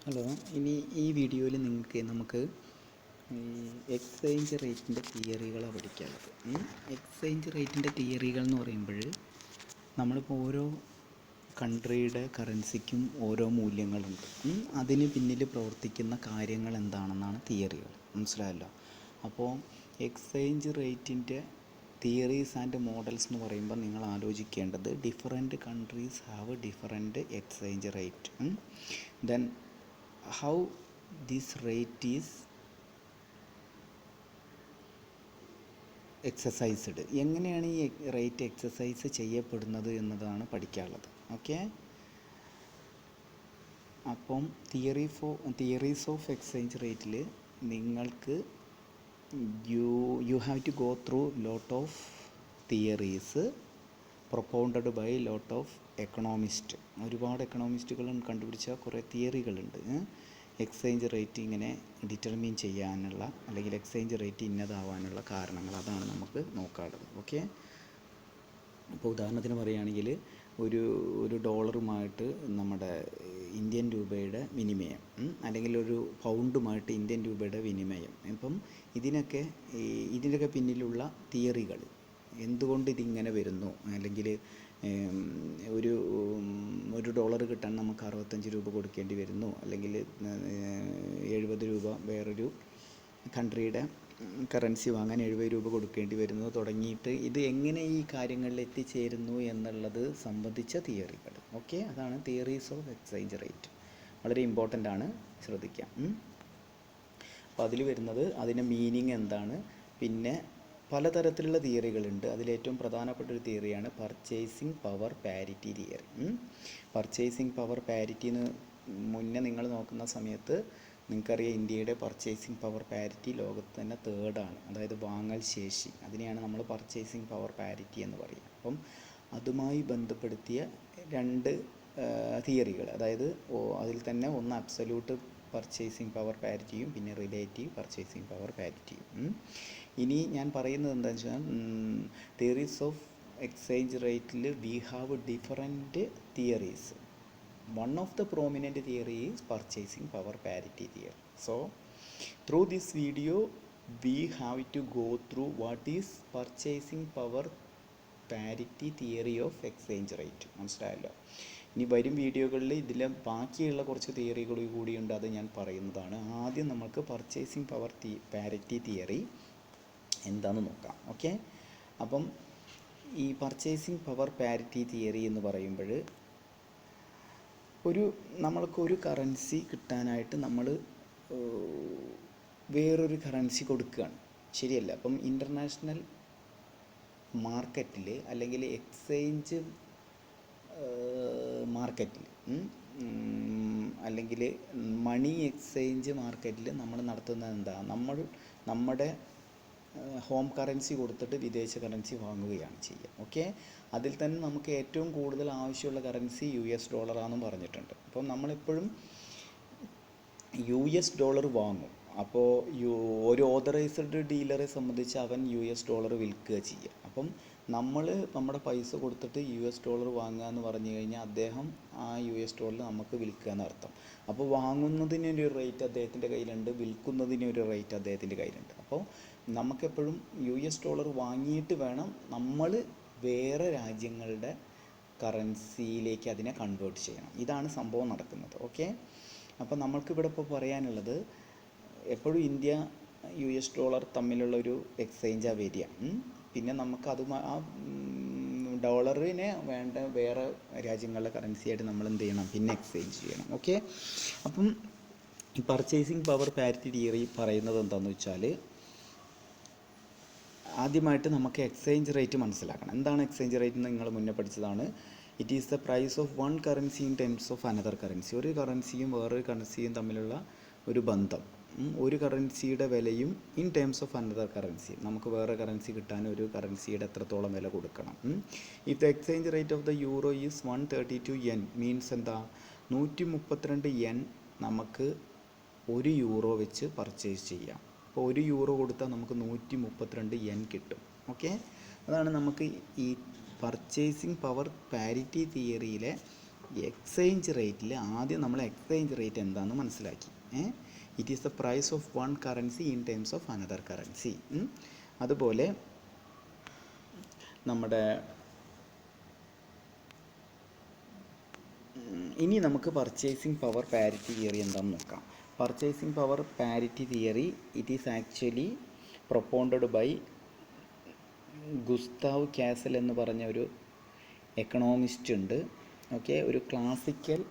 Hello, ഇനി ഈ വീഡിയോയിൽ നമുക്ക് ഈ എക്സ്ചേഞ്ച് റേറ്റിൻ്റെ തിയറികളാണ് പഠിക്കാനുള്ളത്. എക്സ്ചേഞ്ച് റേറ്റിൻ്റെ തിയറികൾ എന്ന് പറയുമ്പോൾ നമ്മളിപ്പോൾ ഓരോ കൺട്രിയുടെ കറൻസിക്കും ഓരോ മൂല്യങ്ങളുണ്ട്. അതിന് പിന്നിൽ പ്രവർത്തിക്കുന്ന കാര്യങ്ങൾ എന്താണെന്നാണ് തിയറികൾ. മനസ്സിലായല്ലോ? അപ്പോൾ എക്സ്ചേഞ്ച് റേറ്റിൻ്റെ തിയറീസ് ആൻഡ് മോഡൽസ് എന്ന് പറയുമ്പോൾ നിങ്ങൾ ആലോചിക്കേണ്ടത് different countries have different exchange rate. Then how this rate is exercised, എങ്ങനെയാണ് ഈ റേറ്റ് എക്സസൈസ് ചെയ്യപ്പെടുന്നത് എന്നതാണ് പഠിക്കാനുള്ളത്. ഓക്കെ, അപ്പം തിയറീസ് ഓഫ് എക്സ്ചേഞ്ച് റേറ്റിൽ നിങ്ങൾക്ക് you have to go through lot of theories propounded by lot of economist. ഒരുപാട് എക്കണോമിസ്റ്റുകൾ കണ്ടുപിടിച്ച കുറേ തിയറികളുണ്ട്. എക്സ്ചേഞ്ച് റേറ്റ് ഇങ്ങനെ ഡിറ്റർമിൻ ചെയ്യാനുള്ള അല്ലെങ്കിൽ എക്സ്ചേഞ്ച് റേറ്റ് ഇന്നതാവാനുള്ള കാരണങ്ങൾ, അതാണ് നമുക്ക് നോക്കാനുള്ളത്. ഓക്കെ, അപ്പോൾ ഉദാഹരണത്തിന് പറയുകയാണെങ്കിൽ ഒരു ഡോളറുമായിട്ട് നമ്മുടെ ഇന്ത്യൻ രൂപയുടെ വിനിമയം, അല്ലെങ്കിൽ ഒരു പൗണ്ടുമായിട്ട് ഇന്ത്യൻ രൂപയുടെ വിനിമയം, ഇപ്പം ഇതിനൊക്കെ പിന്നിലുള്ള തിയറികൾ, എന്തുകൊണ്ട് ഇതിങ്ങനെ വരുന്നു, അല്ലെങ്കിൽ ഒരു ഡോളർ കിട്ടാൻ നമുക്ക് 65 രൂപ കൊടുക്കേണ്ടി വരുന്നു, അല്ലെങ്കിൽ 70 രൂപ വേറൊരു കൺട്രിയുടെ കറൻസി വാങ്ങാൻ 70 രൂപ കൊടുക്കേണ്ടി വരുന്നു തുടങ്ങിയിട്ട് ഇത് എങ്ങനെ ഈ കാര്യങ്ങളിൽ എത്തിച്ചേരുന്നു എന്നുള്ളത് സംബന്ധിച്ച തിയറികൾ. ഓക്കെ, അതാണ് തിയറീസ് ഓഫ് എക്സ്ചേഞ്ച് റേറ്റ്. വളരെ ഇമ്പോർട്ടൻ്റ് ആണ്, ശ്രദ്ധിക്കാം. അപ്പോൾ അതിൽ വരുന്നത് അതിൻ്റെ മീനിങ് എന്താണ്, പിന്നെ പലതരത്തിലുള്ള തിയറികളുണ്ട്. അതിലേറ്റവും പ്രധാനപ്പെട്ട ഒരു തിയറിയാണ് purchasing power parity theory. Purchasing power പാരിറ്റിന്ന് മുന്നേ നിങ്ങൾ നോക്കുന്ന സമയത്ത് നിങ്ങൾക്കറിയാം, ഇന്ത്യയുടെ പർച്ചേസിങ് പവർ പാരിറ്റി ലോകത്ത് തന്നെ തേർഡാണ്. അതായത് വാങ്ങൽ ശേഷി, അതിനെയാണ് നമ്മൾ പർച്ചേസിങ് പവർ പാരിറ്റി എന്ന് പറയുക. അപ്പം അതുമായി ബന്ധപ്പെടുത്തിയ രണ്ട് തിയറികൾ, അതായത് അതിൽ തന്നെ ഒന്ന് അബ്സല്യൂട്ട് പർച്ചേസിങ് പവർ പാരിറ്റിയും പിന്നെ റിലേറ്റീവ് പർച്ചേസിങ് പവർ പാരിറ്റിയും. ഇനി ഞാൻ പറയുന്നത് എന്താണെന്ന് വെച്ചാൽ, തിയറീസ് ഓഫ് എക്സ്ചേഞ്ച് റേറ്റിൽ we have different theories. One of the prominent theory is purchasing power parity theory. So through this video we have to go through what is purchasing power parity theory of exchange rate. മനസ്സിലായല്ലോ? ഇനി വരും വീഡിയോകളിൽ ഇതിലെ ബാക്കിയുള്ള കുറച്ച് തിയറികൾ കൂടിയുണ്ട്, അത് ഞാൻ പറയുന്നതാണ്. ആദ്യം നമുക്ക് പർച്ചേസിങ് പവർ പാരിറ്റി തിയറി എന്താണെന്ന് നോക്കാം. ഓക്കെ, അപ്പം ഈ പർച്ചേസിങ് പവർ പാരിറ്റി തിയറി എന്ന് പറയുമ്പോൾ നമ്മൾക്കൊരു കറൻസി കിട്ടാനായിട്ട് നമ്മൾ വേറൊരു കറൻസി കൊടുക്കുകയാണ്, ശരിയല്ല? അപ്പം ഇൻ്റർനാഷണൽ മാർക്കറ്റിൽ അല്ലെങ്കിൽ എക്സ്ചേഞ്ച് മാർക്കറ്റിൽ അല്ലെങ്കിൽ മണി എക്സ്ചേഞ്ച് മാർക്കറ്റിൽ നമ്മൾ നടത്തുന്നത് എന്താ, നമ്മുടെ ഹോം കറൻസി കൊടുത്തിട്ട് വിദേശ കറൻസി വാങ്ങുകയാണ് ചെയ്യുക. ഓക്കെ, അതിൽ തന്നെ നമുക്ക് ഏറ്റവും കൂടുതൽ ആവശ്യമുള്ള കറൻസി US ഡോളറാണെന്നും പറഞ്ഞിട്ടുണ്ട്. അപ്പം നമ്മളെപ്പോഴും US ഡോളർ വാങ്ങും. അപ്പോൾ ഒരു ഓതറൈസ്ഡ് ഡീലറെ സംബന്ധിച്ച് അവൻ US ഡോളർ വിൽക്കുക ചെയ്യുക. അപ്പം നമ്മൾ നമ്മുടെ പൈസ കൊടുത്തിട്ട് US ഡോളർ വാങ്ങുക എന്ന് പറഞ്ഞു കഴിഞ്ഞാൽ അദ്ദേഹം ആ US ഡോളർ നമുക്ക് വിൽക്കുക എന്നർത്ഥം. അപ്പോൾ വാങ്ങുന്നതിനൊരു റേറ്റ് അദ്ദേഹത്തിൻ്റെ കയ്യിലുണ്ട്, വിൽക്കുന്നതിനൊരു റേറ്റ് അദ്ദേഹത്തിൻ്റെ കയ്യിലുണ്ട്. അപ്പോൾ നമുക്കെപ്പോഴും US ഡോളർ വാങ്ങിയിട്ട് വേണം നമ്മൾ വേറെ രാജ്യങ്ങളുടെ കറൻസിയിലേക്ക് അതിനെ കൺവേർട്ട് ചെയ്യണം. ഇതാണ് സംഭവം നടക്കുന്നത്. ഓക്കെ, അപ്പോൾ നമ്മൾക്കിവിടെ ഇപ്പോൾ പറയാനുള്ളത്, എപ്പോഴും ഇന്ത്യ US ഡോളർ തമ്മിലുള്ള ഒരു എക്സ്ചേഞ്ചാണ് വരിക. പിന്നെ നമുക്ക് ആ ഡോളറിനെ വേണ്ട വേറെ രാജ്യങ്ങളുടെ കറൻസിയായിട്ട് നമ്മൾ എന്ത് ചെയ്യണം, പിന്നെ എക്സ്ചേഞ്ച് ചെയ്യണം. ഓക്കെ, അപ്പം ഈ പർച്ചേസിങ് പവർ പാരിറ്റി തിയറി പറയുന്നത് എന്താണെന്ന് വെച്ചാൽ, ആദ്യമായിട്ട് നമുക്ക് എക്സ്ചേഞ്ച് റേറ്റ് മനസ്സിലാക്കണം. എന്താണ് എക്സ്ചേഞ്ച് റേറ്റ് എന്ന് നിങ്ങൾ മുന്നേ പഠിച്ചതാണ്. It is the price of one currency in terms of another currency. ഒരു കറൻസിയും വേറൊരു കറൻസിയും തമ്മിലുള്ള ഒരു ബന്ധം, ഒരു കറൻസിയുടെ വിലയും in terms of another currency, നമുക്ക് വേറെ കറൻസി കിട്ടാൻ ഒരു കറൻസിയുടെ എത്രത്തോളം വില കൊടുക്കണം. If the exchange rate of the euro is 132 yen means എന്താ, 132 yen നമുക്ക് €1 വെച്ച് പർച്ചേസ് ചെയ്യാം. അപ്പോൾ €1 കൊടുത്താൽ നമുക്ക് 132 yen കിട്ടും. ഓക്കെ, അതാണ് നമുക്ക് ഈ പർച്ചേസിങ് പവർ പാരിറ്റി തിയറിയിലെ എക്സ്ചേഞ്ച് റേറ്റിൽ ആദ്യം നമ്മൾ എക്സ്ചേഞ്ച് റേറ്റ് എന്താണെന്ന് മനസ്സിലാക്കി. It is the price of one currency in terms of another currency. അതുപോലെ നമ്മുടെ ഇനി നമുക്ക് പർച്ചേസിങ് പവർ പാരിറ്റി തിയറി എന്താണെന്ന് നോക്കാം. Purchasing power parity theory it is actually propounded by Gustav Cassel എന്ന് പറഞ്ഞ ഒരു എക്കണോമിസ്റ്റ് ഉണ്ട്. ഓക്കെ, ഒരു ക്ലാസിക്കൽ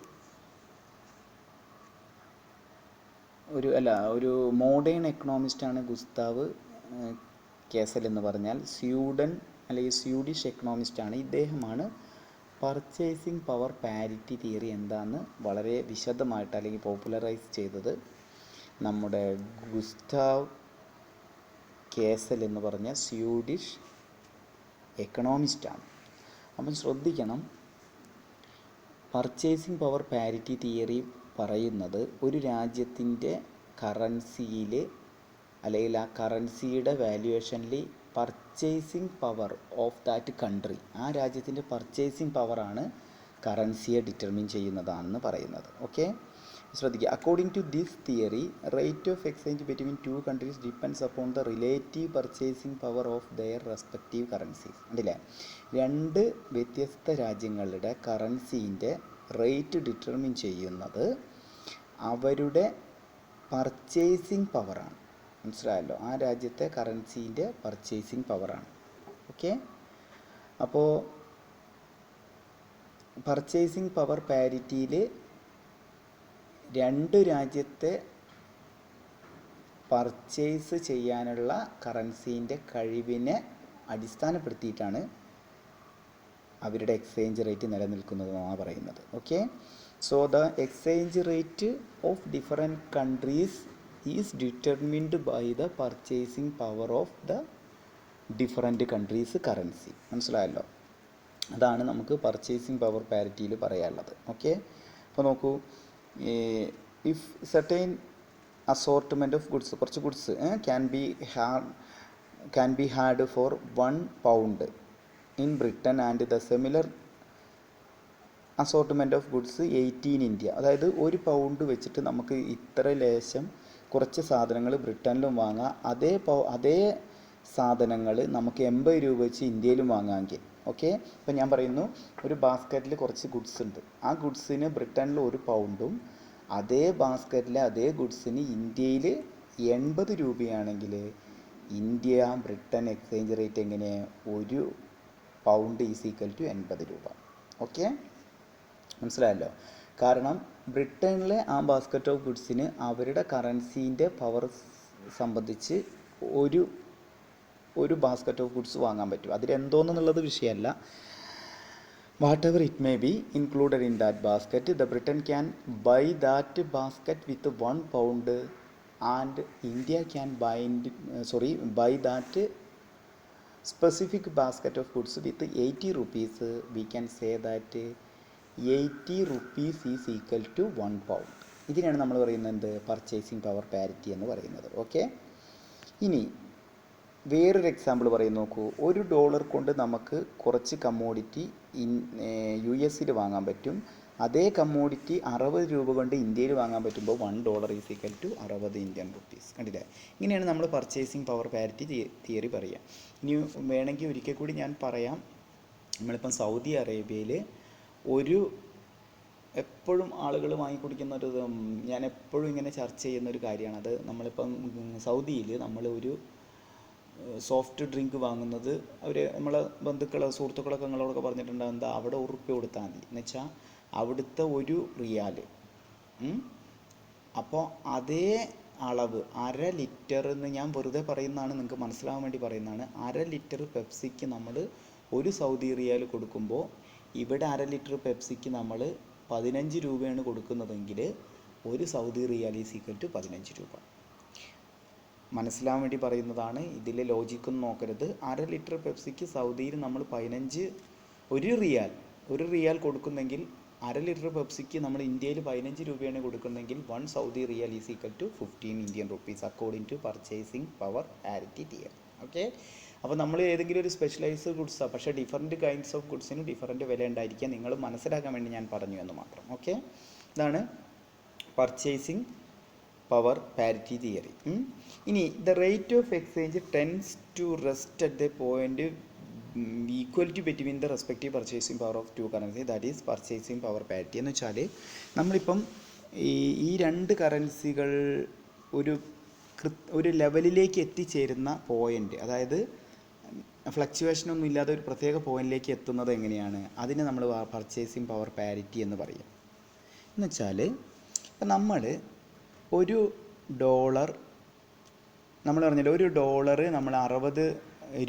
ഒരു മോഡേൺ എക്കണോമിസ്റ്റാണ് ഗുസ്താവ് കാസൽ എന്ന് പറഞ്ഞാൽ. സ്വീഡൻ അല്ലെങ്കിൽ സ്വീഡിഷ് എക്കണോമിസ്റ്റാണ്. ഇദ്ദേഹമാണ് പർച്ചേസിങ് പവർ പാരിറ്റി തിയറി എന്താണെന്ന് വളരെ വിശദമായിട്ട് അല്ലെങ്കിൽ പോപ്പുലറൈസ് ചെയ്തത് നമ്മുടെ ഗുസ്താവ് കാസൽ എന്ന് പറഞ്ഞ സ്വീഡിഷ് എക്കണോമിസ്റ്റാണ്. അപ്പം ശ്രദ്ധിക്കണം, പർച്ചേസിങ് പവർ പാരിറ്റി തിയറി പറയുന്നത് ഒരു രാജ്യത്തിൻ്റെ കറൻസിയിൽ അല്ലെങ്കിൽ ആ കറൻസിയുടെ വാല്യുവേഷനിൽ purchasing power of that country, ആ രാജ്യത്തിൻ്റെ പർച്ചേസിങ് പവറാണ് കറൻസിയെ ഡിറ്റർമിൻ ചെയ്യുന്നതാണെന്ന് പറയുന്നത്. ഓക്കെ, ശ്രദ്ധിക്കുക. According to this theory rate of exchange between two countries depends upon the relative purchasing power of their respective currencies. ഉണ്ടല്ലേ, രണ്ട് വ്യത്യസ്ത രാജ്യങ്ങളുടെ കറൻസീൻ്റെ റേറ്റ് ഡിറ്റർമിൻ ചെയ്യുന്നത് അവരുടെ പർച്ചേസിങ് പവറാണ്. മനസ്സിലായല്ലോ, ആ രാജ്യത്തെ കറൻസീൻ്റെ പർച്ചേസിങ് പവറാണ്. ഓക്കെ, അപ്പോൾ പർച്ചേസിങ് പവർ പാരിറ്റിയിൽ രണ്ട് രാജ്യത്തെ പർച്ചേസ് ചെയ്യാനുള്ള കറൻസീൻ്റെ കഴിവിനെ അടിസ്ഥാനപ്പെടുത്തിയിട്ടാണ് അവരുടെ എക്സ്ചേഞ്ച് റേറ്റ് നിലനിൽക്കുന്നതെന്നാണ് പറയുന്നത്. Okay, so the exchange rate of different countries is determined by the purchasing power of the different countries currency. മനസ്സിലായല്ലോ, അതാണ് നമുക്ക് പർച്ചേസിങ് പവർ പാരിറ്റിയിൽ പറയാനുള്ളത്. ഓക്കെ, അപ്പോൾ നോക്കൂ, if certain assortment of goods, കുറച്ച് goods can be had for £1 in Britain and the similar assortment of goods 80 in India. അതായത് £1 വെച്ചിട്ട് നമുക്ക് ഇത്ര ലേശം കുറച്ച് സാധനങ്ങൾ ബ്രിട്ടനിലും വാങ്ങാം, അതേ സാധനങ്ങൾ നമുക്ക് 80 രൂപ വെച്ച് ഇന്ത്യയിലും വാങ്ങാമെങ്കിൽ. ഓക്കെ, ഇപ്പം ഞാൻ പറയുന്നു, ഒരു ബാസ്ക്കറ്റിൽ കുറച്ച് ഗുഡ്സ് ഉണ്ട്, ആ ഗുഡ്സിന് ബ്രിട്ടനിൽ £1, അതേ ബാസ്ക്കറ്റിലെ അതേ ഗുഡ്സിന് ഇന്ത്യയിൽ 80 രൂപയാണെങ്കിൽ ഇന്ത്യ ബ്രിട്ടൻ എക്സ്ചേഞ്ച് റേറ്റ് എങ്ങനെ? £1 ഈസ് ഈക്വൽ ടു 80 രൂപ. ഓക്കെ, മനസ്സിലായല്ലോ. കാരണം ബ്രിട്ടനിലെ ആ ബാസ്ക്കറ്റ് ഓഫ് ഗുഡ്സിന് അവരുടെ കറൻസീൻ്റെ പവർ സംബന്ധിച്ച് ഒരു ബാസ്ക്കറ്റ് ഓഫ് ഗുഡ്സ് വാങ്ങാൻ പറ്റും. അതിലെന്തോന്നുള്ളത് വിഷയമല്ല. What ever it may be included in that basket, the Britain can buy that basket with £1 and India can buy that specific basket of goods with 80 rupees. We can say that 80 rupees is equal to £1. ഇതിനാണ് നമ്മൾ പറയുന്നത് purchasing power parity എന്ന് പറയുന്നത്. Okay, ഇനി വേറൊരു example പറയും നോക്കൂ. $1 കൊണ്ട് നമുക്ക് കുറച്ച് കമ്മോഡിറ്റി US വാങ്ങാൻ പറ്റും. അതേ കമ്മോഡിറ്റി 60 രൂപ കൊണ്ട് ഇന്ത്യയിൽ വാങ്ങാൻ പറ്റുമ്പോൾ $1 is equal to 60 Indian rupees. കണ്ടില്ലേ, ഇങ്ങനെയാണ് നമ്മൾ പർച്ചേസിങ് പവർ പാരിറ്റി തിയറി പറയുക. ഇനി വേണമെങ്കിൽ ഒരിക്കൽ കൂടി ഞാൻ പറയാം. നമ്മളിപ്പം സൗദി അറേബ്യയിൽ എപ്പോഴും ആളുകൾ വാങ്ങിക്കുടിക്കുന്ന ഞാൻ എപ്പോഴും ഇങ്ങനെ ചർച്ച ചെയ്യുന്നൊരു കാര്യമാണ്. അത് നമ്മളിപ്പം സൗദിയിൽ നമ്മൾ ഒരു സോഫ്റ്റ് ഡ്രിങ്ക് വാങ്ങുന്നത് നമ്മളെ സുഹൃത്തുക്കളൊക്കെ നിങ്ങളോടൊക്കെ പറഞ്ഞിട്ടുണ്ടാകും, എന്താ അവിടെ £1 കൊടുത്താൽ മതി എന്ന് വെച്ചാൽ അവിടുത്തെ $1. അപ്പോൾ അതേ അളവ് 1/2 ലിറ്റർ എന്ന് ഞാൻ വെറുതെ പറയുന്നതാണ്, നിങ്ങൾക്ക് മനസ്സിലാവാൻ വേണ്ടി പറയുന്നതാണ്. 1/2 ലിറ്റർ പെപ്സിക്ക് നമ്മൾ സൗദി റിയാൽ കൊടുക്കുമ്പോൾ ഇവിടെ 1/2 ലിറ്റർ പെപ്സിക്ക് നമ്മൾ 15 രൂപയാണ് കൊടുക്കുന്നതെങ്കിൽ Saudi riyal is equal to 15 രൂപ. മനസ്സിലാവാൻ വേണ്ടി പറയുന്നതാണ്, ഇതിലെ ലോജിക്കൊന്നും നോക്കരുത്. 1/2 ലിറ്റർ പെപ്സിക്ക് സൗദിയിൽ നമ്മൾ 1 റിയാൽ കൊടുക്കുന്നെങ്കിൽ 1/2 ലിറ്റർ പെപ്സിക്ക് നമ്മൾ ഇന്ത്യയിൽ 15 രൂപയാണ് കൊടുക്കുന്നതെങ്കിൽ 1 Saudi riyal is equal to 15 Indian rupees according to purchasing power parity theory. Okay, അപ്പോൾ നമ്മൾ ഏതെങ്കിലും ഒരു സ്പെഷ്യലൈസ്ഡ് ഗുഡ്സാണ്, പക്ഷേ ഡിഫറൻറ്റ് കൈൻഡ്സ് ഓഫ് ഗുഡ്സിന് ഡിഫറൻറ്റ് വില ഉണ്ടായിരിക്കുക. നിങ്ങൾ മനസ്സിലാക്കാൻ വേണ്ടി ഞാൻ പറഞ്ഞു എന്ന് മാത്രം. ഓക്കെ, ഇതാണ് പർച്ചേസിങ് പവർ പാരിറ്റി തിയറി. ഇനി the rate of exchange tends to rest at the point equality between the respective purchasing power of two currency, that is purchasing power parity. എന്ന് വെച്ചാൽ നമ്മളിപ്പം ഈ രണ്ട് കറൻസികൾ ഒരു ലെവലിലേക്ക് എത്തിച്ചേരുന്ന പോയിൻ്റ്, അതായത് ഫ്ലക്ച്വേഷനൊന്നും ഇല്ലാതെ ഒരു പ്രത്യേക പോയിന്റിലേക്ക് എത്തുന്നത് എങ്ങനെയാണ്, അതിനെ നമ്മൾ പർച്ചേസിങ് പവർ പാരിറ്റി എന്ന് പറയും. എന്ന് വെച്ചാൽ ഇപ്പം നമ്മൾ ഒരു ഡോളർ, നമ്മൾ പറഞ്ഞില്ല ഒരു ഡോളർ നമ്മൾ 60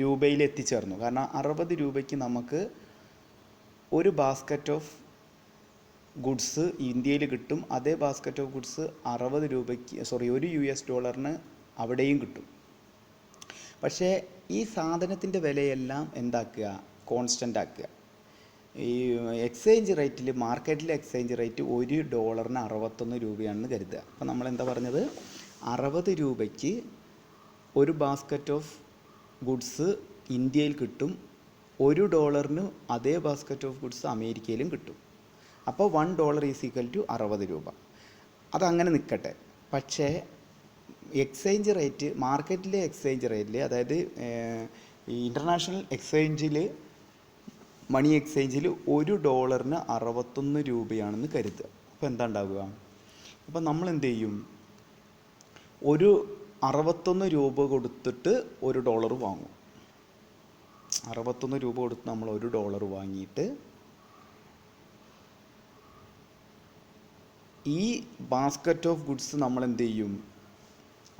രൂപയിൽ എത്തിച്ചേർന്നു. കാരണം 60 രൂപയ്ക്ക് നമുക്ക് ഒരു ബാസ്ക്കറ്റ് ഓഫ് ഗുഡ്സ് ഇന്ത്യയിൽ കിട്ടും. അതേ ബാസ്ക്കറ്റ് ഓഫ് ഗുഡ്സ് 60 രൂപയ്ക്ക് ഒരു US$ന് അവിടെയും കിട്ടും. പക്ഷേ ഈ സാധനത്തിൻ്റെ വിലയെല്ലാം എന്താക്കുക, കോൺസ്റ്റൻ്റ് ആക്കുക. ഈ എക്സ്ചേഞ്ച് റേറ്റിൽ, മാർക്കറ്റിലെ എക്സ്ചേഞ്ച് റേറ്റ് $1 61 രൂപയാണെന്ന് കരുതുക. അപ്പോൾ നമ്മൾ എന്താ പറഞ്ഞത്, 60 രൂപയ്ക്ക് ഒരു ബാസ്ക്കറ്റ് ഓഫ് ഗുഡ്സ് ഇന്ത്യയിൽ കിട്ടും, $1 അതേ ബാസ്ക്കറ്റ് ഓഫ് ഗുഡ്സ് അമേരിക്കയിലും കിട്ടും. അപ്പോൾ $1 ഈസ് ഈക്വൽ ടു 60 രൂപ. അതങ്ങനെ നിൽക്കട്ടെ. പക്ഷേ എക്സ്ചേഞ്ച് റേറ്റ്, മാർക്കറ്റിലെ എക്സ്ചേഞ്ച് റേറ്റിൽ, അതായത് ഈ ഇൻ്റർനാഷണൽ എക്സ്ചേഞ്ചിൽ, മണി എക്സ്ചേഞ്ചിൽ $1 61 രൂപയാണെന്ന് കരുതുക. അപ്പോൾ എന്താ ഉണ്ടാവുക, അപ്പോൾ നമ്മൾ എന്ത് ചെയ്യും, ഒരു 61 രൂപ കൊടുത്തിട്ട് $1 വാങ്ങും. 61 രൂപ കൊടുത്ത് നമ്മൾ $1 വാങ്ങിയിട്ട് ഈ ബാസ്ക്കറ്റ് ഓഫ് ഗുഡ്സ് നമ്മൾ എന്ത് ചെയ്യും,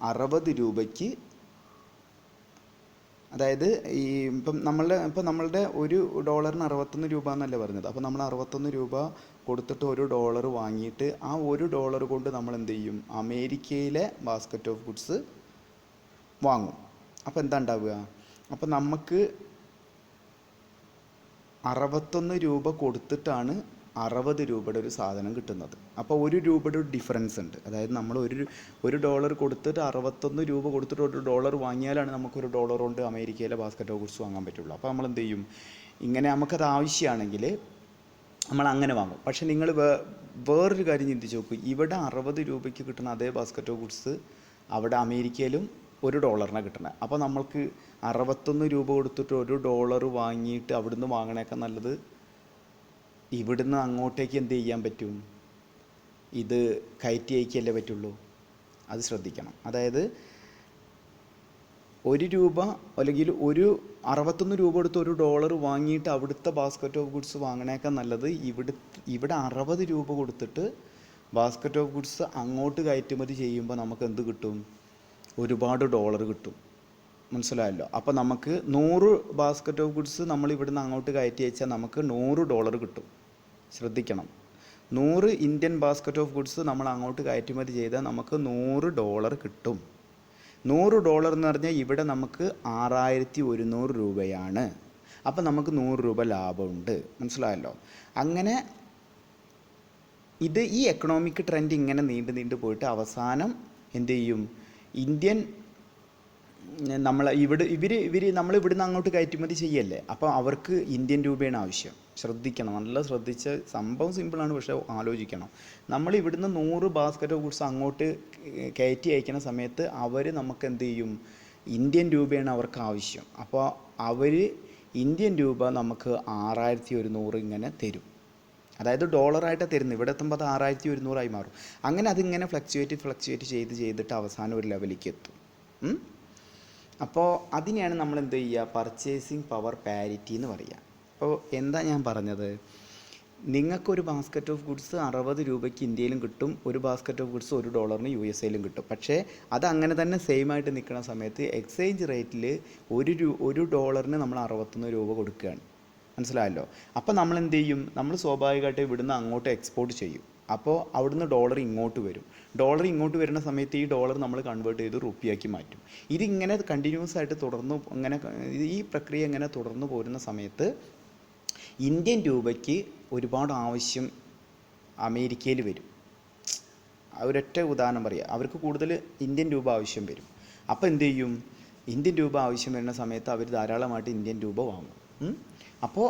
60 രൂപയ്ക്ക്, അതായത് ഈ ഇപ്പം നമ്മളുടെ $1 61 രൂപ എന്നല്ലേ പറഞ്ഞത്. അപ്പോൾ നമ്മൾ 61 രൂപ കൊടുത്തിട്ട് $1 വാങ്ങിയിട്ട് ആ $1 കൊണ്ട് നമ്മൾ എന്ത് ചെയ്യും, അമേരിക്കയിലെ ബാസ്ക്കറ്റ് ഓഫ് ഗുഡ്സ് വാങ്ങും. അപ്പോൾ എന്താ ഉണ്ടാവുക, അപ്പോൾ നമുക്ക് 61 രൂപ കൊടുത്തിട്ടാണ് 60 രൂപയുടെ ഒരു സാധനം കിട്ടുന്നത്. അപ്പോൾ $1 ഒരു ഡിഫറൻസ് ഉണ്ട്. അതായത് നമ്മൾ ഒരു ഡോളർ കൊടുത്തിട്ട് 61 രൂപ കൊടുത്തിട്ട് $1 വാങ്ങിയാലാണ് നമുക്ക് $1 കൊണ്ട് അമേരിക്കയിലെ ബാസ്ക്കറ്റ് ഓഫ് ഗുഡ്സ് വാങ്ങാൻ പറ്റുള്ളൂ. അപ്പോൾ നമ്മൾ എന്ത് ചെയ്യും, ഇങ്ങനെ നമുക്കത് ആവശ്യമാണെങ്കിൽ നമ്മൾ അങ്ങനെ വാങ്ങും. പക്ഷേ നിങ്ങൾ വേറൊരു കാര്യം ചിന്തിച്ച് നോക്കൂ, ഇവിടെ 60 രൂപയ്ക്ക് കിട്ടുന്ന അതേ ബാസ്ക്കറ്റ് ഓഫ് ഗുഡ്സ് അവിടെ അമേരിക്കയിലും $1 കിട്ടണത്. അപ്പോൾ നമ്മൾക്ക് 61 രൂപ കൊടുത്തിട്ട് $1 വാങ്ങിയിട്ട് അവിടുന്ന് വാങ്ങണേക്കാൾ നല്ലത് ഇവിടുന്ന് അങ്ങോട്ടേക്ക് എന്ത് ചെയ്യാൻ പറ്റും, ഇത് കയറ്റി അയക്കല്ലേ പറ്റുള്ളൂ. അത് ശ്രദ്ധിക്കണം. അതായത് $1 അല്ലെങ്കിൽ 61 രൂപ കൊടുത്ത് $1 വാങ്ങിയിട്ട് അവിടുത്തെ ബാസ്ക്കറ്റ് ഓഫ് ഗുഡ്സ് വാങ്ങണേക്കാൾ നല്ലത് ഇവിടെ 60 രൂപ കൊടുത്തിട്ട് ബാസ്ക്കറ്റ് ഓഫ് ഗുഡ്സ് അങ്ങോട്ട് കയറ്റുമതി ചെയ്യുമ്പോൾ നമുക്ക് എന്ത് കിട്ടും, ഒരുപാട് $1 കിട്ടും. മനസ്സിലായല്ലോ. അപ്പോൾ നമുക്ക് 100 ബാസ്ക്കറ്റ് ഓഫ് ഗുഡ്സ് നമ്മൾ ഇവിടുന്ന് അങ്ങോട്ട് കയറ്റി അയച്ചാൽ നമുക്ക് $100 കിട്ടും. ശ്രദ്ധിക്കണം, 100 ഇന്ത്യൻ ബാസ്ക്കറ്റ് ഓഫ് ഗുഡ്സ് നമ്മൾ അങ്ങോട്ട് കയറ്റുമതി ചെയ്താൽ നമുക്ക് $100 കിട്ടും. $100 എന്ന് പറഞ്ഞാൽ ഇവിടെ നമുക്ക് 6100 രൂപയാണ്. അപ്പം നമുക്ക് 100 രൂപ ലാഭമുണ്ട്. മനസ്സിലായല്ലോ. അങ്ങനെ ഈ എക്കണോമിക് ട്രെൻഡ് ഇങ്ങനെ നീണ്ടു പോയിട്ട് അവസാനം എന്ത് ചെയ്യും, ഇന്ത്യൻ നമ്മൾ ഇവിടുന്ന് അങ്ങോട്ട് കയറ്റുമതി ചെയ്യല്ലേ, അപ്പോൾ അവർക്ക് ഇന്ത്യൻ രൂപയാണ് ആവശ്യം. ശ്രദ്ധിക്കണം, നല്ല ശ്രദ്ധിച്ച്, സംഭവം സിമ്പിളാണ്, പക്ഷേ ആലോചിക്കണം. നമ്മൾ ഇവിടുന്ന് 100 ബാസ്ക്കറ്റ് ഓഫ് ഗുഡ്സ് അങ്ങോട്ട് കയറ്റി അയക്കുന്ന സമയത്ത് അവർ നമുക്ക് എന്ത് ചെയ്യും, ഇന്ത്യൻ രൂപയാണ് അവർക്ക് ആവശ്യം. അപ്പോൾ അവർ ഇന്ത്യൻ രൂപ നമുക്ക് 6100 ഇങ്ങനെ തരും. അതായത് ഡോളറായിട്ട് തരുന്നത്, ഇവിടെ എത്തുമ്പോൾ അത് 6100 മാറും. അങ്ങനെ അതിങ്ങനെ ഫ്ലക്ച്വേറ്റ് ചെയ്തിട്ട് അവസാനം ഒരു ലെവലിലേക്ക് എത്തും. അപ്പോൾ അതിനെയാണ് നമ്മൾ എന്ത് ചെയ്യുക, പർച്ചേസിങ് പവർ പാരിറ്റി എന്ന് പറയുക. അപ്പോൾ എന്താ ഞാൻ പറഞ്ഞത്, നിങ്ങൾക്കൊരു ബാസ്ക്കറ്റ് ഓഫ് ഗുഡ്സ് 60 രൂപയ്ക്ക് ഇന്ത്യയിലും കിട്ടും, ഒരു ബാസ്ക്കറ്റ് ഓഫ് ഗുഡ്സ് $1 USA കിട്ടും. പക്ഷേ അത് അങ്ങനെ തന്നെ സെയിം ആയിട്ട് നിൽക്കുന്ന സമയത്ത് എക്സ്ചേഞ്ച് റേറ്റിൽ $1 നമ്മൾ 61 രൂപ കൊടുക്കുകയാണ്. മനസ്സിലായല്ലോ. അപ്പോൾ നമ്മൾ എന്ത് ചെയ്യും, നമ്മൾ സ്വാഭാവികമായിട്ട് ഇവിടുന്ന് അങ്ങോട്ട് എക്സ്പോർട്ട് ചെയ്യും. അപ്പോൾ അവിടുന്ന് ഡോളർ ഇങ്ങോട്ട് വരും. ഡോളർ ഇങ്ങോട്ട് വരുന്ന സമയത്ത് ഈ ഡോളർ നമ്മൾ കൺവേർട്ട് ചെയ്ത് റുപ്പിയാക്കി മാറ്റും. ഇതിങ്ങനെ കണ്ടിന്യൂസ് ആയിട്ട് ഈ പ്രക്രിയ ഇങ്ങനെ തുടർന്നു പോരുന്ന സമയത്ത് ഇന്ത്യൻ രൂപയ്ക്ക് ഒരുപാട് ആവശ്യം അമേരിക്കയിൽ വരും. ഒരൊറ്റ ഉദാഹരണം പറയുക, അവർക്ക് കൂടുതൽ ഇന്ത്യൻ രൂപ ആവശ്യം വരും. അപ്പോൾ എന്ത് ചെയ്യും, ഇന്ത്യൻ രൂപ ആവശ്യം വരുന്ന സമയത്ത് അവർ ധാരാളമായിട്ട് ഇന്ത്യൻ രൂപ വാങ്ങും. അപ്പോൾ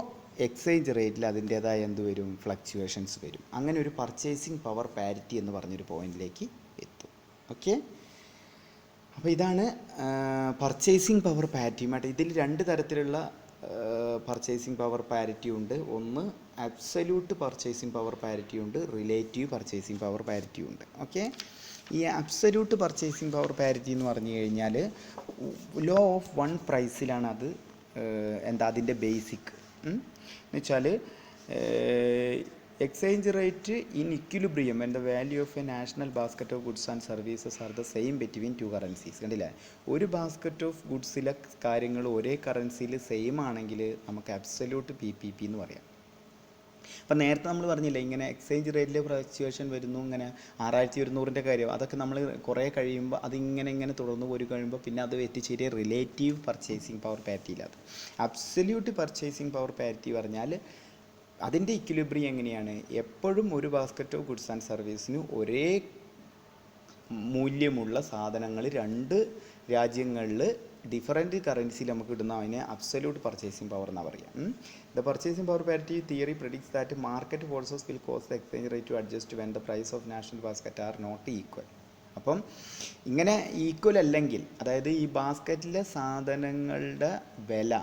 എക്സ്ചേഞ്ച് റേറ്റിൽ അതിൻ്റേതായ എന്ത് വരും, ഫ്ലക്ച്വേഷൻസ് വരും. അങ്ങനെ ഒരു പർച്ചേസിങ് പവർ പാരിറ്റി എന്ന് പറഞ്ഞൊരു പോയിന്റിലേക്ക് എത്തും. ഓക്കെ, അപ്പോൾ ഇതാണ് പർച്ചേസിങ് പവർ പാരിറ്റിയുമായിട്ട്. ഇതിൽ രണ്ട് തരത്തിലുള്ള പർച്ചേസിങ് പവർ പാരിറ്റി ഉണ്ട്. ഒന്ന് അബ്സല്യൂട്ട് പർച്ചേസിങ് പവർ പാരിറ്റി ഉണ്ട്, റിലേറ്റീവ് പർച്ചേസിങ് പവർ പാരിറ്റി ഉണ്ട്. ഓക്കെ, ഈ അബ്സല്യൂട്ട് പർച്ചേസിങ് പവർ പാരിറ്റി എന്ന് പറഞ്ഞു കഴിഞ്ഞാൽ ലോ ഓഫ് വൺ പ്രൈസിലാണ് അത് അതിൻ്റെ ബേസിക് എന്ന് വെച്ചാൽ exchange rate in equilibrium and the value of A national basket of goods and services are the same between two currencies. കണ്ടില്ലേ, ഒരു ബാസ്ക്കറ്റ് ഓഫ് ഗുഡ്സിലെ കാര്യങ്ങൾ ഒരേ കറൻസിയിൽ സെയിം ആണെങ്കിൽ നമുക്ക് അബ്സല്യൂട്ട് PPP എന്ന് പറയാം. അപ്പം നേരത്തെ നമ്മൾ പറഞ്ഞില്ലേ, ഇങ്ങനെ എക്സ്ചേഞ്ച് റേറ്റിൽ ഫ്ലക്ച്വേഷൻ വരുന്നു, ഇങ്ങനെ 6100 കാര്യം, അതൊക്കെ നമ്മൾ കുറേ കഴിയുമ്പോൾ അതിങ്ങനെ തുടർന്ന് പോയി കഴിയുമ്പോൾ പിന്നെ അത് എത്തിച്ചേരിയ റിലേറ്റീവ് പർച്ചേസിങ് പവർ പാരിറ്റിയിലാണ്. അബ്സല്യൂട്ട് പർച്ചേസിങ് പവർ പാരിറ്റി പറഞ്ഞാൽ അതിൻ്റെ ഇക്വിലിബ്രിയം എങ്ങനെയാണ്, എപ്പോഴും ഒരു ബാസ്ക്കറ്റ് ഓഫ് ഗുഡ്സ് ആൻഡ് സർവീസിന് ഒരേ മൂല്യമുള്ള സാധനങ്ങൾ രണ്ട് രാജ്യങ്ങളിൽ ഡിഫറൻറ്റ് കറൻസിയിൽ നമുക്ക് കിട്ടുന്ന അതിനെ അബ്സല്യൂട്ട് പർച്ചേസിങ് പവർ എന്നാണ് പറയുക. The purchasing power parity theory predicts that market forces will cause the exchange rate to adjust when the price of national basket are not equal. അപ്പം ഇങ്ങനെ ഈക്വൽ അല്ലെങ്കിൽ, അതായത് ഈ ബാസ്ക്കറ്റിലെ സാധനങ്ങളുടെ വില,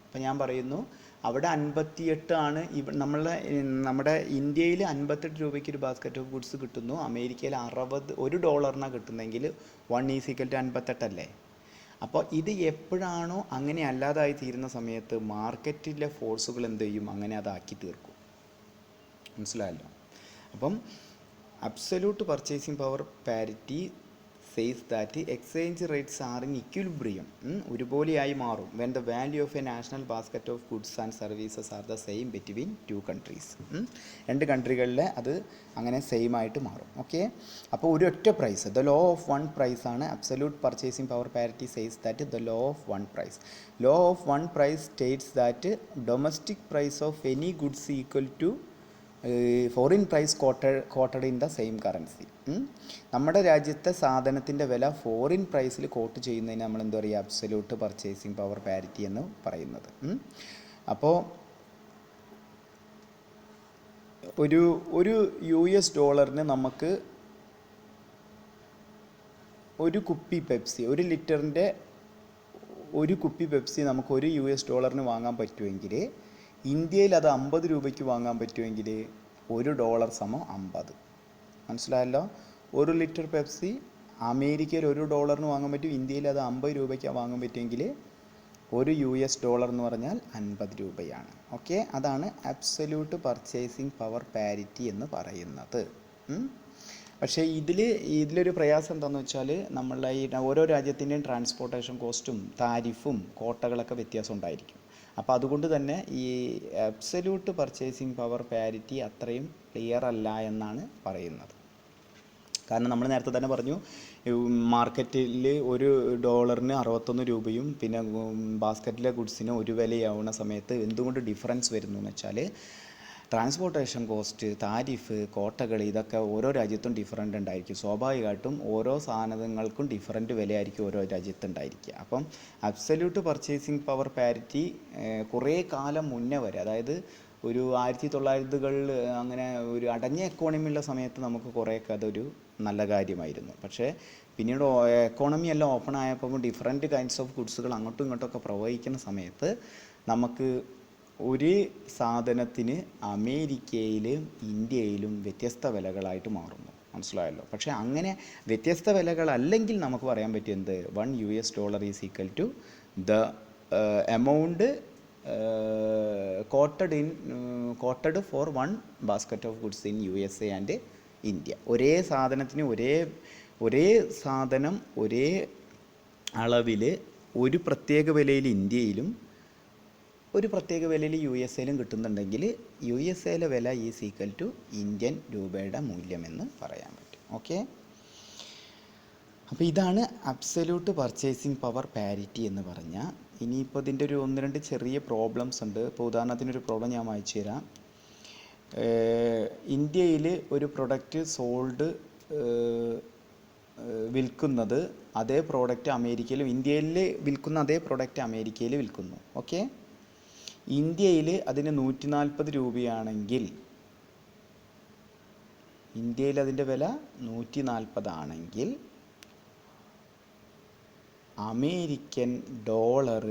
അപ്പം ഞാൻ പറയുന്നു അവിടെ 58 ആണ്, നമ്മുടെ ഇന്ത്യയിൽ 58 രൂപയ്ക്ക് ഒരു ബാസ്ക്കറ്റ് ഓഫ് ഗുഡ്സ് കിട്ടുന്നു, അമേരിക്കയിൽ $1 കിട്ടുന്നെങ്കിൽ 1:58 അല്ലേ. അപ്പോൾ ഇത് എപ്പോഴാണോ അങ്ങനെ അല്ലാതായി തീരുന്ന സമയത്ത് മാർക്കറ്റിലെ ഫോഴ്സുകൾ എന്ത് ചെയ്യും, അങ്ങനെ അതാക്കി തീർക്കും. മനസ്സിലായല്ലോ. അപ്പം absolute purchasing power parity says that exchange rates are in equilibrium, ഒരുപോലെയായി മാറും when the value of a national basket of goods and services are the same between two countries. രണ്ട് കൺട്രികളിലെ അത് അങ്ങനെ സെയിം ആയിട്ട് മാറും. ഓക്കെ, അപ്പോൾ ഒരു ഒറ്റ price, the law of one price ആണ് absolute purchasing power parity says that the law of one price. Law of one price states that domestic price of any goods equal to foreign price quoted in the same currency. നമ്മുടെ രാജ്യത്തെ സാധനത്തിൻ്റെ വില foreign പ്രൈസിൽ coat ചെയ്യുന്നതിന് നമ്മൾ എന്താ പറയുക, absolute purchasing power parity എന്ന് പറയുന്നത്. അപ്പോൾ ഒരു $1 നമുക്ക് ഒരു കുപ്പി പെപ്സി, 1 ലിറ്ററിൻ്റെ ഒരു കുപ്പി പെപ്സി നമുക്ക് $1 വാങ്ങാൻ പറ്റുമെങ്കിൽ, ഇന്ത്യയിൽ അത് 50 രൂപയ്ക്ക് വാങ്ങാൻ പറ്റുമെങ്കിൽ $1 = 50. മനസ്സിലായല്ലോ. 1 ലിറ്റർ പെപ്സി അമേരിക്കയിൽ $1 വാങ്ങാൻ പറ്റും, ഇന്ത്യയിൽ അത് 50 രൂപയ്ക്ക് വാങ്ങാൻ പറ്റുമെങ്കിൽ $1 എന്ന് പറഞ്ഞാൽ 50 രൂപയാണ്. ഓക്കെ, അതാണ് അബ്സല്യൂട്ട് പർച്ചേസിങ് പവർ പാരിറ്റി എന്ന് പറയുന്നത്. പക്ഷേ ഇതിലൊരു പ്രയാസം എന്താണെന്ന് വെച്ചാൽ, നമ്മളുടെ ഈ ഓരോ രാജ്യത്തിൻ്റെയും ട്രാൻസ്പോർട്ടേഷൻ കോസ്റ്റും താരിഫും കോട്ടകളൊക്കെ വ്യത്യാസം ഉണ്ടായിരിക്കും. അപ്പോൾ അതുകൊണ്ട് തന്നെ ഈ അബ്സല്യൂട്ട് പർച്ചേസിങ് പവർ പാരിറ്റി അത്രയും ക്ലിയർ അല്ല എന്നാണ് പറയുന്നത്. കാരണം നമ്മൾ നേരത്തെ തന്നെ പറഞ്ഞു, മാർക്കറ്റിൽ $1 61 രൂപയും പിന്നെ ബാസ്ക്കറ്റിലെ ഗുഡ്സിന് ഒരു വിലയാവുന്ന സമയത്ത് എന്തുകൊണ്ട് ഡിഫറൻസ് വരുന്നു എന്ന് വെച്ചാൽ, ട്രാൻസ്പോർട്ടേഷൻ കോസ്റ്റ്, താരിഫ്, കോട്ടകൾ, ഇതൊക്കെ ഓരോ രാജ്യത്തും ഡിഫറൻ്റ് ഉണ്ടായിരിക്കും. സ്വാഭാവികമായിട്ടും ഓരോ സാധനങ്ങൾക്കും ഡിഫറൻറ്റ് വിലയായിരിക്കും ഓരോ രാജ്യത്തുണ്ടായിരിക്കുക. അപ്പം അബ്സല്യൂട്ട് പർച്ചേസിങ് പവർ പാരിറ്റി കുറേ കാലം മുന്നേ വരെ, അതായത് ഒരു 1900കളിൽ അങ്ങനെ ഒരു അടഞ്ഞ എക്കോണമിയുള്ള സമയത്ത് നമുക്ക് കുറേയൊക്കെ അതൊരു നല്ല കാര്യമായിരുന്നു. പക്ഷേ പിന്നീട് എക്കോണമി എല്ലാം ഓപ്പൺ ആയപ്പോൾ ഡിഫറെൻറ്റ് കൈൻഡ്സ് ഓഫ് ഗുഡ്സുകൾ അങ്ങോട്ടും ഇങ്ങോട്ടൊക്കെ പ്രവഹിക്കുന്ന സമയത്ത് നമുക്ക് ഒരു സാധനത്തിന് അമേരിക്കയിലും ഇന്ത്യയിലും വ്യത്യസ്ത വിലകളായിട്ട് മാറുന്നു. മനസ്സിലായല്ലോ. പക്ഷേ അങ്ങനെ വ്യത്യസ്ത വിലകളല്ലെങ്കിൽ നമുക്ക് പറയാൻ പറ്റും എന്ത്, $1 is equal to the amount quoted for one basket of goods in USA and India. ഒരേ സാധനത്തിന് ഒരേ സാധനം ഒരേ അളവിൽ ഒരു പ്രത്യേക വിലയിൽ ഇന്ത്യയിലും ഒരു പ്രത്യേക വിലയിൽ USA കിട്ടുന്നുണ്ടെങ്കിൽ USA വില ഈസ് ഈക്വൽ ടു ഇന്ത്യൻ രൂപയുടെ മൂല്യമെന്ന് പറയാൻ പറ്റും. ഓക്കെ, അപ്പോൾ ഇതാണ് അബ്സല്യൂട്ട് പർച്ചേസിങ് പവർ പാരിറ്റി എന്ന് പറഞ്ഞാൽ. ഇനിയിപ്പോൾ ഇതിൻ്റെ ഒരു 1-2 ചെറിയ പ്രോബ്ലംസ് ഉണ്ട്. ഇപ്പോൾ ഉദാഹരണത്തിനൊരു പ്രോബ്ലം ഞാൻ വായിച്ചു തരാം. ഇന്ത്യയിൽ ഒരു പ്രൊഡക്റ്റ് സോൾഡ് വിൽക്കുന്നത് അതേ പ്രോഡക്റ്റ് അമേരിക്കയിൽ, ഇന്ത്യയിൽ വിൽക്കുന്ന അതേ പ്രോഡക്റ്റ് അമേരിക്കയിൽ വിൽക്കുന്നു. ഓക്കെ, ഇന്ത്യയിൽ അതിന് 140 രൂപയാണെങ്കിൽ, ഇന്ത്യയിൽ അതിൻ്റെ വില 140 ആണെങ്കിൽ അമേരിക്കൻ ഡോളർ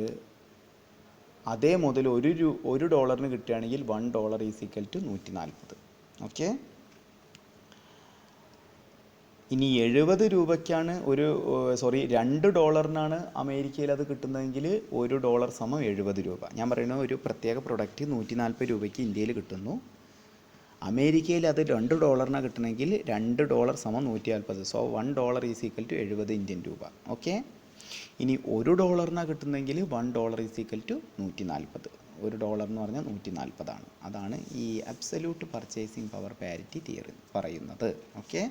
അതേ മുതൽ $1 കിട്ടുകയാണെങ്കിൽ $1 ഈസ് ഈക്വൽ ടു 140. ഓക്കെ, ഇനി 70 രൂപയ്ക്കാണ് $2 അമേരിക്കയിൽ അത് കിട്ടുന്നതെങ്കിൽ $1 സമം 70 രൂപ. ഞാൻ പറയുന്ന ഒരു പ്രത്യേക പ്രൊഡക്റ്റ് 140 രൂപയ്ക്ക് ഇന്ത്യയിൽ കിട്ടുന്നു, അമേരിക്കയിൽ അത് $2 കിട്ടണമെങ്കിൽ $2 സമം 140. So $1 is equal to 70 Indian രൂപ. ഓക്കെ, ഇനി $1 കിട്ടുന്നെങ്കിൽ $1 ഈസ് ഈക്വൽ ടു 140. $1 എന്ന് പറഞ്ഞാൽ 140 ആണ്. അതാണ് ഈ absolute purchasing power parity theory പറയുന്നത്. ഓക്കെ,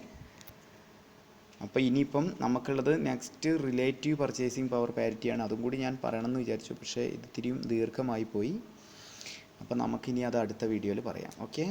അപ്പോൾ ഇനിയിപ്പം നമുക്കുള്ളത് നെക്സ്റ്റ് റിലേറ്റീവ് പർച്ചേസിങ് പവർ പാരിറ്റിയാണ്. അതും കൂടി ഞാൻ പറയണമെന്ന് വിചാരിച്ചു, പക്ഷേ ഇത് ഇത്തിരിയും ദീർഘമായി പോയി. അപ്പോൾ നമുക്കിനി അത് അടുത്ത വീഡിയോയിൽ പറയാം. ഓക്കെ.